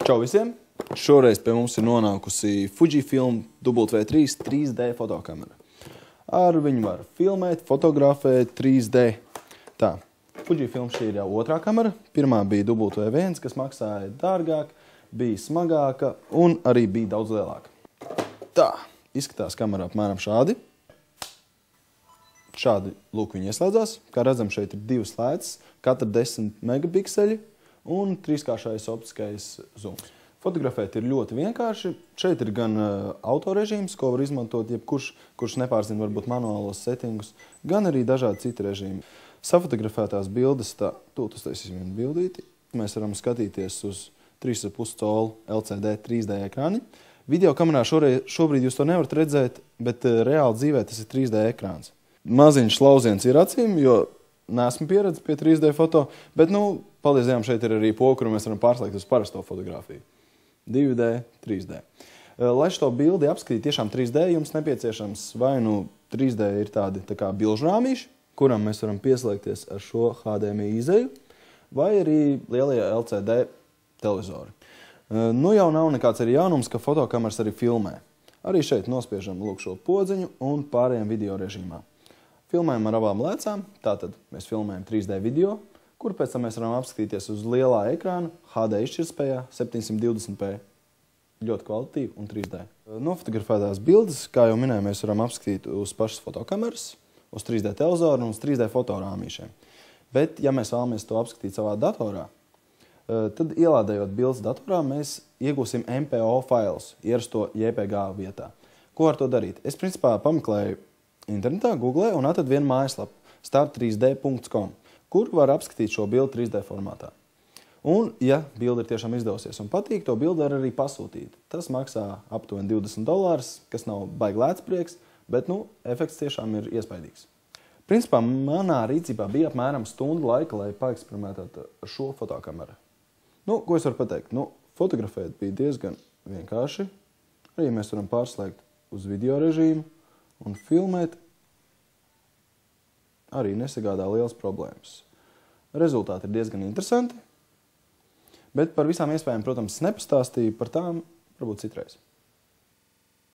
Čau visiem! Šoreiz pie mums ir nonākusi Fujifilm W3 3D fotokamera. Ar viņu var filmēt, fotografēt 3D. Tā, Fujifilm šī ir jau otrā kamera. Pirmā bija W1, kas maksāja dārgāk, bija smagāka un arī bija daudz lielāka. Tā, izskatās kamera apmēram šādi. Šādi lūk viņa ieslēdzās. Kā redzam, šeit ir divas slēdzes, katra 10 megapikseļi un trīskāršais optiskais zooms. Fotografēt ir ļoti vienkārši. Šeit ir gan autorežīms, ko var izmantot jebkurš, kurš nepārzina varbūt manuālos settingus, gan arī dažādi citi režīmi. Safotografētās bildes, tā, tūt uztaisīsim vienu bildīti. Mēs varam skatīties uz 3,5 colu LCD 3D ekrāni. Video kamerā šobrīd jūs to nevarat redzēt, bet reāli dzīvē tas ir 3D ekrāns. Maziņš lauziens ir acīm, jo neesmu pieredzis pie 3D foto, bet, paldies Dievam, šeit ir arī poga, kuru mēs varam pārslēgt uz parasto fotografiju. 2D, 3D. Lai šo bildi apskatītu tiešām 3D, jums nepieciešams vai 3D ir tādi tā kā bilžu rāmīši, kuram mēs varam pieslēgties ar šo HDMI izeju, vai arī lielie LCD televizori. Jau nav nekāds arī jaunums, ka fotokameras arī filmē. Arī šeit nospiežam lūk šo podziņu un pārējām video režīmā. Filmējam ar abām lēcām, tātad mēs filmējam 3D video, kur pēc tam mēs varam apskatīties uz lielā ekrāna, HD izšķirtspējā, 720p, ļoti kvalitatīvi un 3D. Nofotografētās bildes, kā jau minēju, mēs varam apskatīt uz pašas fotokameras, uz 3D televizoru un uz 3D fotorāmīšiem. Bet, ja mēs vēlamies to apskatīt savā datorā, tad ielādējot bildes datorā, mēs iegūsim MPO failus, ierasto JPG vietā. Ko ar to darīt? Es principā pameklēju internetā, googlē un atradu vienu mājaslapu start3d.com, kur var apskatīt šo bildi 3D formātā. Un, ja bilde ir tiešām izdevusies un patīk, to bildi var arī pasūtīt. Tas maksā aptuveni $20, kas nav baigi lēts prieks, bet, efekts tiešām ir iespaidīgs. Principā, manā rīcībā bija apmēram stundu laika, lai paeksperimentētu ar šo fotokameru. Ko es varu pateikt? Fotografēt bija diezgan vienkārši. Arī mēs varam pārslēgt uz video režīmu un filmēt. Arī nesagādā lielas problēmas. Rezultāti ir diezgan interesanti, bet par visām iespējām, protams, nepastāstīju, par tām varbūt citreiz.